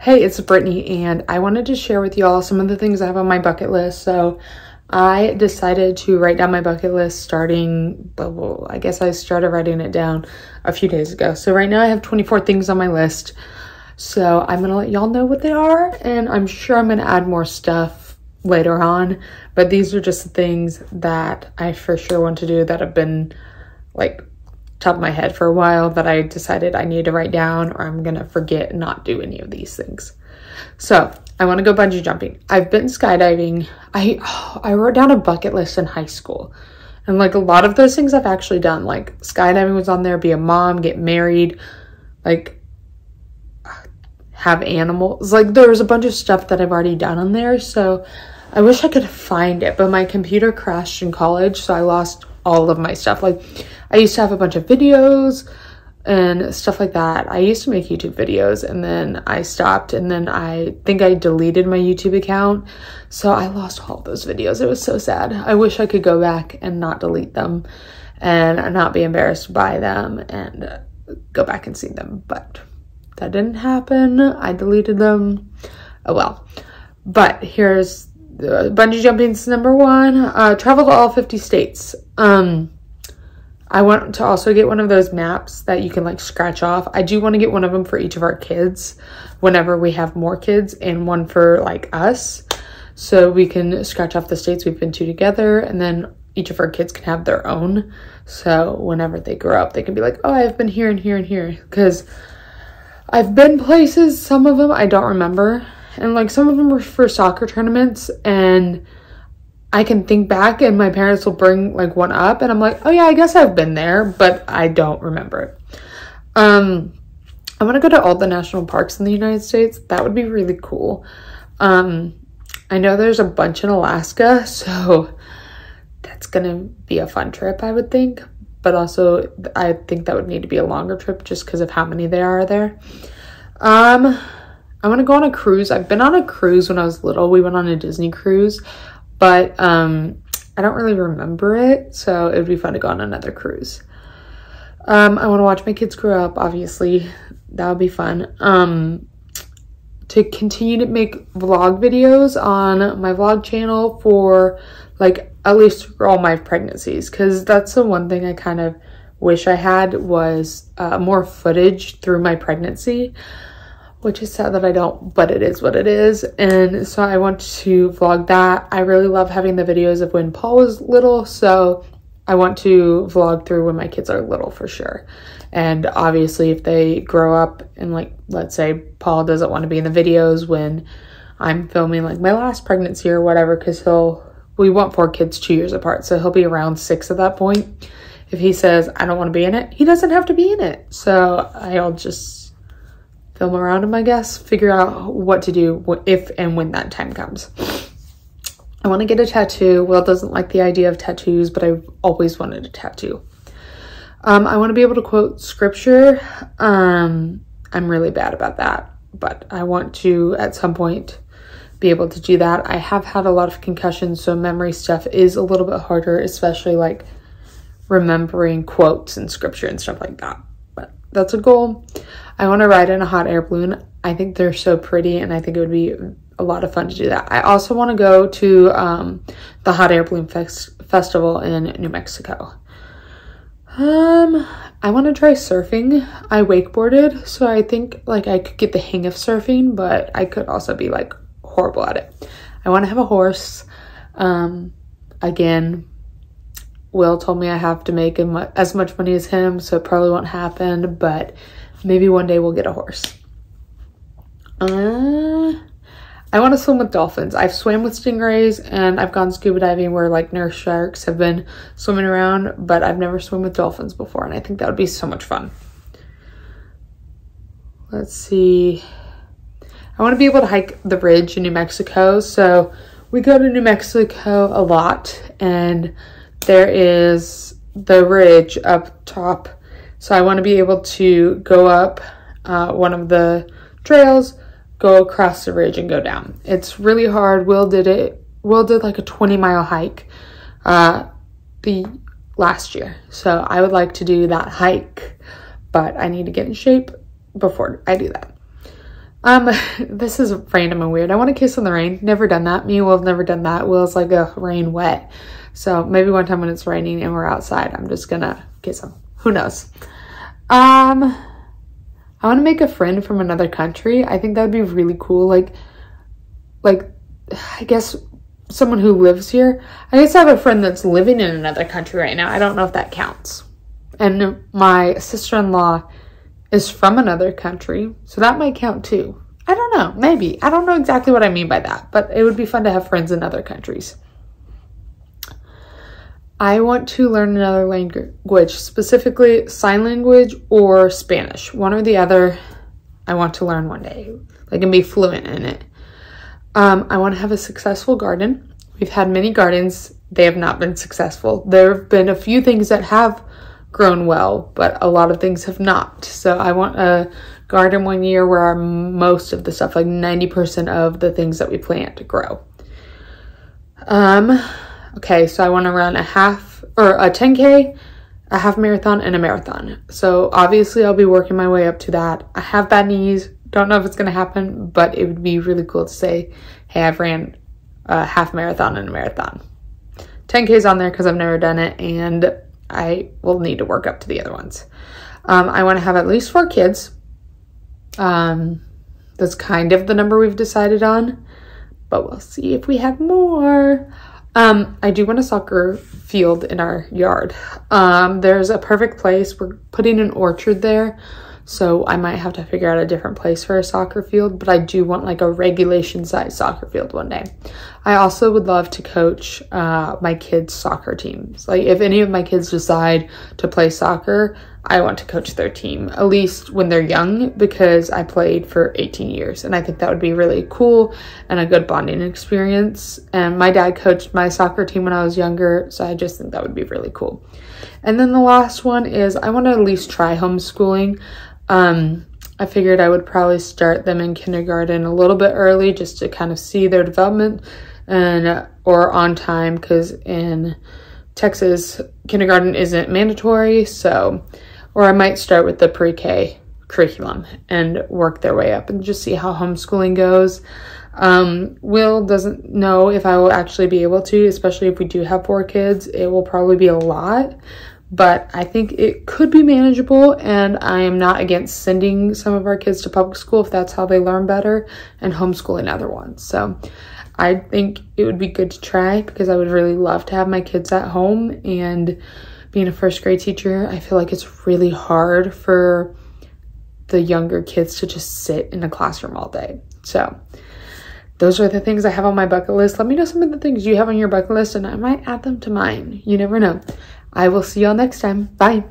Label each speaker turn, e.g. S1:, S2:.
S1: Hey, it's Brittany, and I wanted to share with y'all some of the things I have on my bucket list. So I decided to write down my bucket list starting, well, I guess I started writing it down a few days ago. So right now I have 24 things on my list. So I'm going to let y'all know what they are, and I'm sure I'm going to add more stuff later on. But these are just the things that I for sure want to do that have been like top of my head for a while that I decided I need to write down, or I'm gonna forget and not do any of these things. So I want to go bungee jumping. I've been skydiving. I wrote down a bucket list in high school, and like a lot of those things I've actually done. Like skydiving was on there, be a mom, get married, like have animals. Like there was a bunch of stuff that I've already done on there. So I wish I could find it, but my computer crashed in college, so I lost all of my stuff. Like I used to have a bunch of videos and stuff like that. I used to make YouTube videos, and then I stopped, and then I think I deleted my YouTube account. So I lost all those videos. It was so sad. I wish I could go back and not delete them and not be embarrassed by them and go back and see them. But that didn't happen. I deleted them. Oh well. But here's bungee jumping's number one. Travel to all 50 states. I want to also get one of those maps that you can like scratch off. I do want to get one of them for each of our kids whenever we have more kids, and one for like us, so we can scratch off the states we've been to together, and then each of our kids can have their own. So whenever they grow up, they can be like, oh, I've been here and here and here, because I've been places, some of them I don't remember, and like some of them were for soccer tournaments, and I can think back and my parents will bring like one up and I'm like, oh yeah, I guess I've been there, but I don't remember it. I want to go to all the national parks in the United States. That would be really cool. I know there's a bunch in Alaska, so that's gonna be a fun trip, I would think. But also I think that would need to be a longer trip just because of how many there are there. I want to go on a cruise. I've been on a cruise when I was little. We went on a Disney cruise. But I don't really remember it, so it would be fun to go on another cruise. I want to watch my kids grow up, obviously. That would be fun. To continue to make vlog videos on my vlog channel for, like, at least for all my pregnancies. Because that's the one thing I kind of wish I had was more footage through my pregnancy. Which is sad that I don't, but it is what it is. And so I want to vlog that. I really love having the videos of when Paul was little, so I want to vlog through when my kids are little for sure. And obviously if they grow up and like, let's say Paul doesn't want to be in the videos when I'm filming like my last pregnancy or whatever, because we want 4 kids 2 years apart, so he'll be around 6 at that point. If he says I don't want to be in it, he doesn't have to be in it. So I'll just film around him, I guess, figure out what to do if and when that time comes. I want to get a tattoo. Will doesn't like the idea of tattoos, but I've always wanted a tattoo. I want to be able to quote scripture. I'm really bad about that, but I want to at some point be able to do that. I have had a lot of concussions, so memory stuff is a little bit harder, especially like remembering quotes and scripture and stuff like that. But that's a goal. I want to ride in a hot air balloon. I think they're so pretty, and I think it would be a lot of fun to do that. I also want to go to the hot air balloon festival in New Mexico. I want to try surfing. I wakeboarded, so I think like I could get the hang of surfing, but I could also be like horrible at it. I want to have a horse. Again, Will told me I have to make as much money as him, so it probably won't happen, but maybe one day we'll get a horse. I want to swim with dolphins. I've swam with stingrays, and I've gone scuba diving where like nurse sharks have been swimming around, but I've never swum with dolphins before, and I think that would be so much fun. Let's see. I want to be able to hike the ridge in New Mexico. So we go to New Mexico a lot, and there is the ridge up top. So I want to be able to go up one of the trails, go across the ridge, and go down. It's really hard. Will did it. Will did like a 20-mile hike the last year. So I would like to do that hike, but I need to get in shape before I do that. This is random and weird. I want to kiss in the rain. Never done that. Me and Will have never done that. Will's like a rain wet. So maybe one time when it's raining and we're outside, I'm just gonna kiss him. Who knows? I want to make a friend from another country. I think that would be really cool. Like, I guess someone who lives here. I guess I have a friend that's living in another country right now. I don't know if that counts. And my sister-in-law is from another country, so that might count too. I don't know, maybe. I don't know exactly what I mean by that, but it would be fun to have friends in other countries. I want to learn another language, specifically sign language or Spanish. One or the other, I want to learn one day, like, and be fluent in it. I want to have a successful garden. We've had many gardens. They have not been successful. There have been a few things that have grown well, but a lot of things have not. So I want a garden one year where most of the stuff, like 90% of the things that we plant, grow. Okay, so I want to run a 10K, a half marathon, and a marathon. So obviously I'll be working my way up to that. I have bad knees. Don't know if it's going to happen, but it would be really cool to say, hey, I've ran a half marathon and a marathon. 10K's on there because I've never done it, and I will need to work up to the other ones. I want to have at least 4 kids. That's kind of the number we've decided on, but we'll see if we have more. I do want a soccer field in our yard. There's a perfect place. We're putting an orchard there, so I might have to figure out a different place for a soccer field, but I do want like a regulation size soccer field one day. I also would love to coach my kids' soccer teams. Like, if any of my kids decide to play soccer, I want to coach their team, at least when they're young, because I played for 18 years and I think that would be really cool and a good bonding experience. And my dad coached my soccer team when I was younger, so I just think that would be really cool. And then the last one is I want to at least try homeschooling. I figured I would probably start them in kindergarten a little bit early just to kind of see their development or on time, because in Texas, kindergarten isn't mandatory. So, or I might start with the pre-K curriculum and work their way up and just see how homeschooling goes. Will doesn't know if I will actually be able to, especially if we do have 4 kids. It will probably be a lot, but I think it could be manageable, and I am not against sending some of our kids to public school if that's how they learn better, and homeschooling other ones. So I think it would be good to try, because I would really love to have my kids at home. And being a first grade teacher, I feel like it's really hard for the younger kids to just sit in a classroom all day. So those are the things I have on my bucket list. Let me know some of the things you have on your bucket list, and I might add them to mine. You never know. I will see y'all next time. Bye.